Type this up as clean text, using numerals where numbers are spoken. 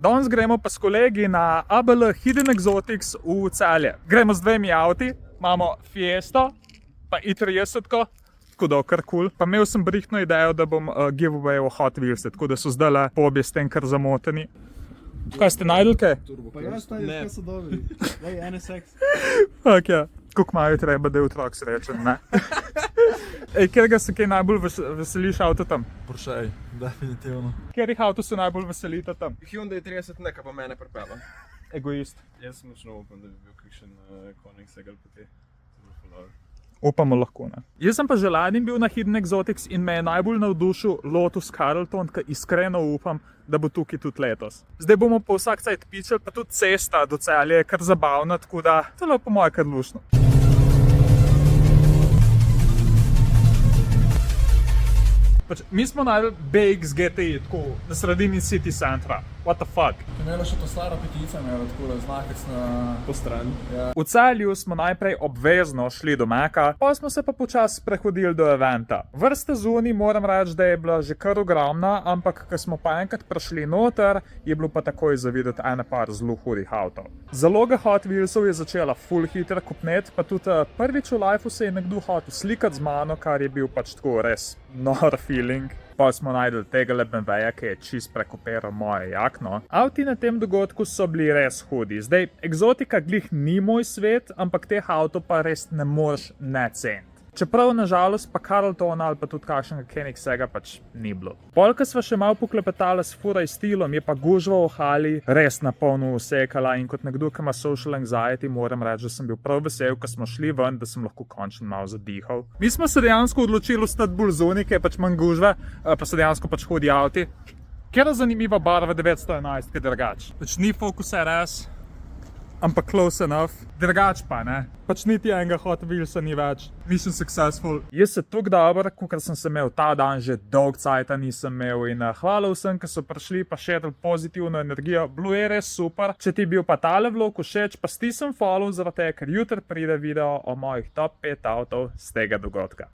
Danes gremo pa s kolegi na ABL Hidden Exotics v Celje. Gremo z dvemi avti, imamo Fiesto pa i30, tako da kar kul. Pa imel sem brihtno idejo, da bom giveaway v Hot Wheels, tako da so zdajle po obje s tem kar zamoteni. Kaj ste najdli kaj? Pa ja, kaj so dobri. Lej, NSX. Ok, koliko imajo treba, da je otrok srečen, ne? Ej, kjerega se kaj najbolj veseliš avto tam? Porsche, definitivno. Kjerih avto se najbolj veselite tam? Hyundai 30 neka pa mene pripela. Egoist. Jaz sem močno upam, da bi bil kakšen Koenigsegg ali pa te. Upamo lahko, ne. Jaz sem pa že lani bil na Hidden Exotics in me je najbolj navdušil Lotus Carlton, ki iskreno upam, da bo tukaj tudi letos. Zdaj bomo pa vsak cajt pičili, pa tudi cesta do Celje je kar zabavna, tako da tole po moje kar luštno. Mi smo najdli BX GTI, tako na sredini city centra. What the fuck? Imela še to stara petica, imela tako znakec na po strani. Ja. V Celju smo najprej obvezno šli do Meka, pa smo se pa počasi prehodili do eventa. Vrste zunaj moram reči, da je bila že kar ogromna, ampak ko smo pa enkrat prišli noter, je bilo pa takoj zavideti ene par zelo hudih avtov. Zaloga Hot Wheelsov je začela full hitro kopnet, pa tudi prvič v lifeu se je nekdo hotel slikati z mano, kar je bil pač tako res nor feeling. Pa smo najdli tega BMW-ja, ki je čist prekopiral moje jakno. Avti na tem dogodku so bili res hudi. Zdaj, eksotika glih ni moj svet, ampak teh avtov pa res ne moreš ne ceniti. Čeprav nažalost pa Carltona ali pa tudi kakšnega Koenigsegga pač ni bilo. Polka sva še malo poklepetala s Furaj stilom, je pa gužva v hali res na polno usekala in kot nekdo, ki ima social anxiety, moram reči, da sem bil prav vesel, ko smo šli ven, da sem lahko končno malo zadihal. Mi smo se dejansko odločili ostati bolj zunaj, ker je pač manj gužve, pa so dejansko pač hudi avti. Kera zanimiva barva 911, ki je drugač. Pač ni Focus RS, ampak close enough. Drugač pa, ne? Pač niti enega Hot Wheelsa ni več. Mission successful. Jaz se toliko dobro, kakor sem se imel ta dan, že dolg cajta nisem imel in hvala vsem, ki so prišli pa širili pozitivno energijo. Bilo je res super. Če ti je bil pa tale vlog všeč, pa stisni follow zaradi tega, ker jutri pride video o mojih top 5 avtov z tega dogodka.